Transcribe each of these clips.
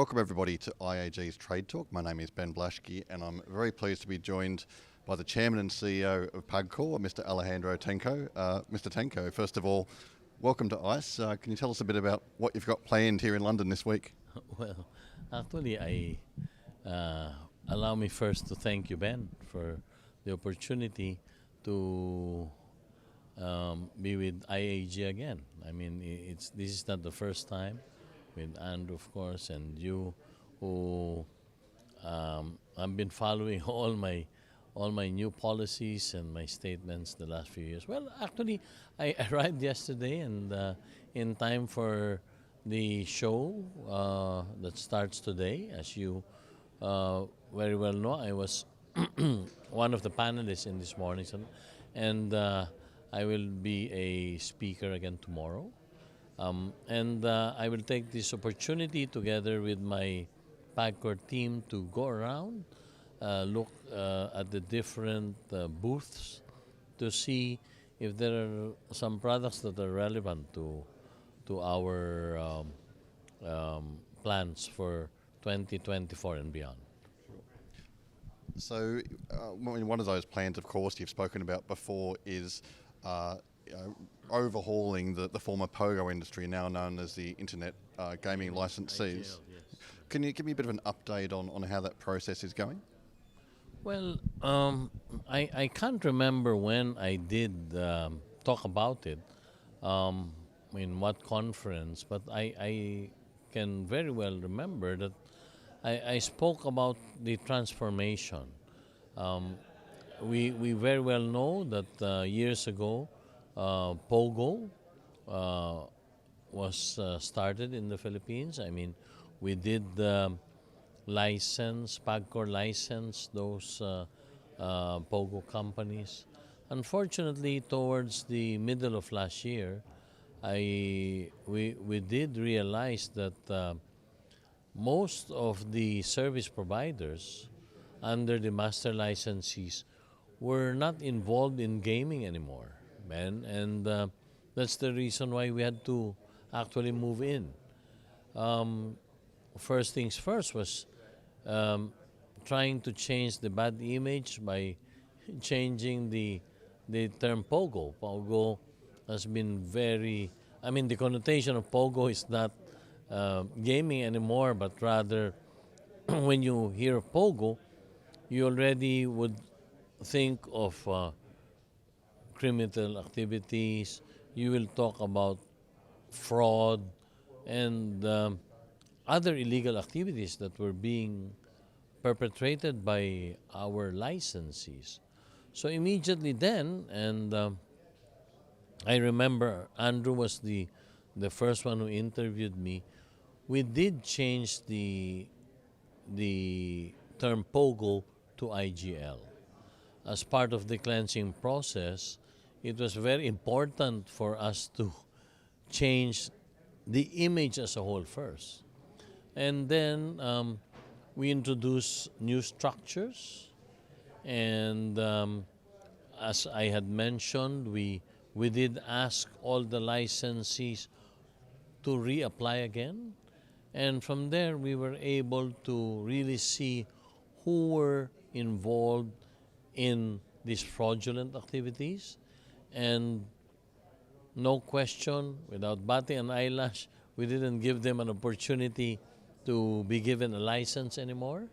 Welcome everybody to IAG's Trade Talk. My name is Ben Blaschke and I'm very pleased to be joined by the Chairman and CEO of PAGCOR, Mr. Alejandro Tengco. Mr. Tengco, first of all, welcome to ICE. Can you tell us a bit about what you've got planned here in London this week? Well, actually, allow me first to thank you, Ben, for the opportunity to be with IAG again. I mean, this is not the first time with Andrew, of course, and you, who I've been following all my new policies and my statements the last few years. Well, actually, I arrived yesterday and in time for the show that starts today. As you very well know, I was one of the panelists in this morning, and I will be a speaker again tomorrow. And I will take this opportunity together with my PAGCOR team to go around, look at the different booths to see if there are some products that are relevant to our plans for 2024 and beyond. So one of those plans, of course, you've spoken about before is overhauling the former POGO industry, now known as the Internet Gaming Licensees. IGL, yes. Can you give me a bit of an update on how that process is going? Well, I can't remember when I did talk about it, in what conference, but I can very well remember that I spoke about the transformation. We very well know that years ago, POGO was started in the Philippines. I mean, we did license, PAGCOR license those POGO companies. Unfortunately, towards the middle of last year, we did realize that most of the service providers under the master licensees were not involved in gaming anymore, man, and that's the reason why we had to actually move in. First things first was trying to change the bad image by changing the term POGO. POGO has been the connotation of POGO is not gaming anymore, but rather when you hear POGO, you already would think of criminal activities. You will talk about fraud and other illegal activities that were being perpetrated by our licensees. So immediately then, and I remember Andrew was the first one who interviewed me, we did change the term POGO to IGL. As part of the cleansing process, it was very important for us to change the image as a whole first. And then we introduced new structures, and as I had mentioned, we did ask all the licensees to reapply again. And from there, we were able to really see who were involved in these fraudulent activities. And no question, without batting an eyelash, we didn't give them an opportunity to be given a license anymore.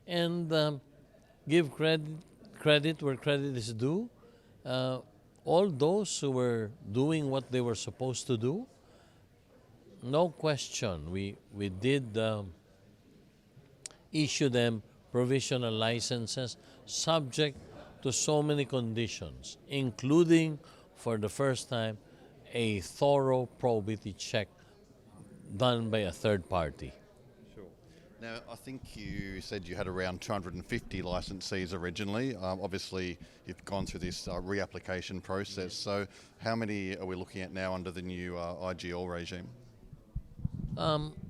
And give credit where credit is due. All those who were doing what they were supposed to do, no question, we did issue them provisional licenses subject to so many conditions, including, for the first time, a thorough probity check done by a third party. Sure. Now, I think you said you had around 250 licensees originally. Obviously, you've gone through this reapplication process. So how many are we looking at now under the new IGL regime?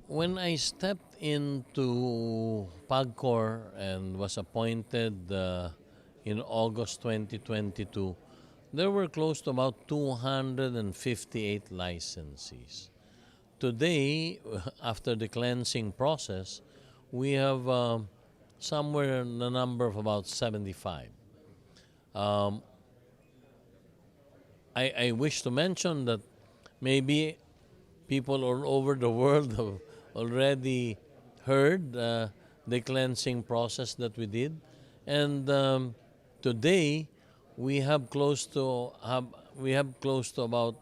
When I stepped into PAGCOR and was appointed in August 2022, there were close to about 258 licensees. today, after the cleansing process, we have somewhere in the number of about 75. Um, I wish to mention that maybe people all over the world have already heard the cleansing process that we did, and today we have close to about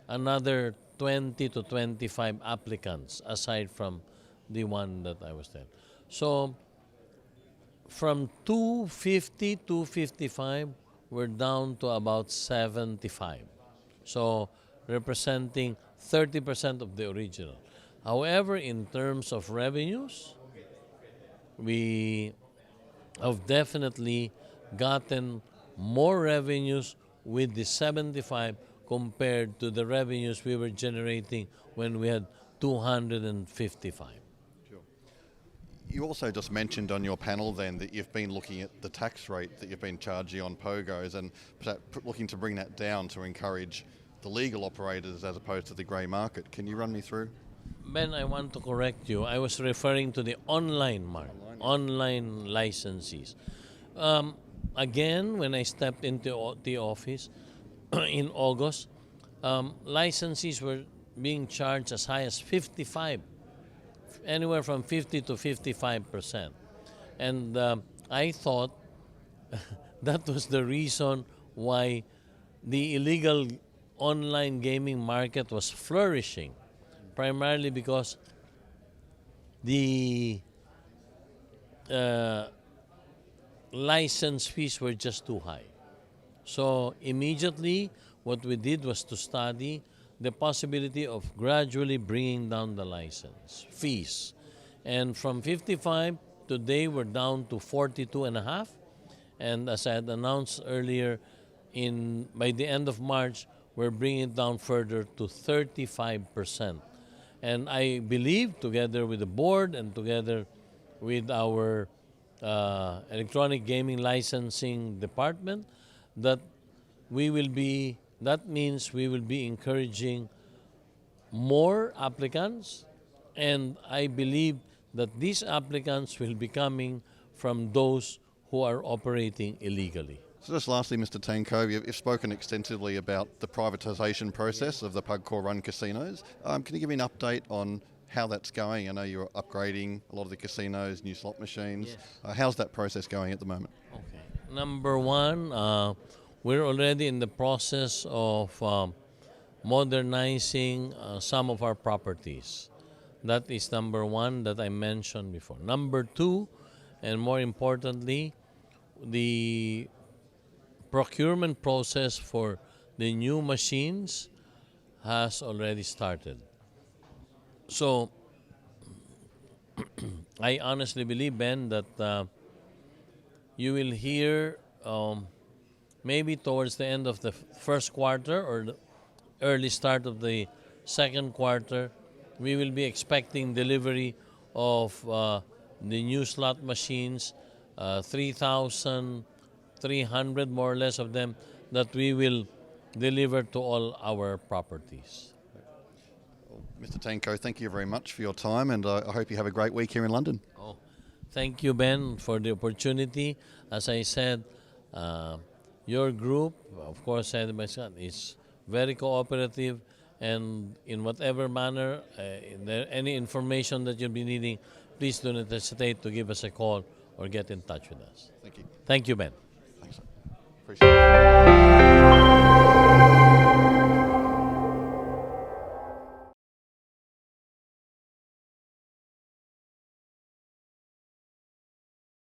another 20 to 25 applicants aside from the one that I was telling. So from 250, 255, we're down to about 75. So representing 30% of the original. However, in terms of revenues, we have definitely gotten more revenues with the 75 compared to the revenues we were generating when we had 255. You also just mentioned on your panel then that you've been looking at the tax rate that you've been charging on POGOs and looking to bring that down to encourage the legal operators as opposed to the grey market. Can you run me through? Ben, I want to correct you. I was referring to the online market, online licensees. Again, when I stepped into the office in August, licensees were being charged as high as 55, anywhere from 50 to 55%. And I thought that was the reason why the illegal online gaming market was flourishing, primarily because the license fees were just too high. So immediately what we did was to study the possibility of gradually bringing down the license fees. And from 55, today we're down to 42 and a half. And as I had announced earlier, by the end of March, we're bringing it down further to 35%. And I believe, together with the board and together with our electronic gaming licensing department, that means we will be encouraging more applicants, and I believe that these applicants will be coming from those who are operating illegally. So just lastly, Mr. Tengco, you've spoken extensively about the privatization process of the PAGCOR run casinos. Can you give me an update on how that's going? I know you're upgrading a lot of the casinos, new slot machines. Yes. How's that process going at the moment? Okay. Number one, we're already in the process of modernizing some of our properties. That is number one that I mentioned before. Number two, and more importantly, the procurement process for the new machines has already started. So I honestly believe, Ben, that you will hear maybe towards the end of the first quarter or the early start of the second quarter, we will be expecting delivery of the new slot machines, 3,300 more or less of them, that we will deliver to all our properties. Mr. Tengco, thank you very much for your time, and I hope you have a great week here in London. Oh, thank you, Ben, for the opportunity. As I said, your group, of course, is very cooperative, and in whatever manner, any information that you'll be needing, please do not hesitate to give us a call or get in touch with us. Thank you. Thank you, Ben. Thanks. Appreciate it.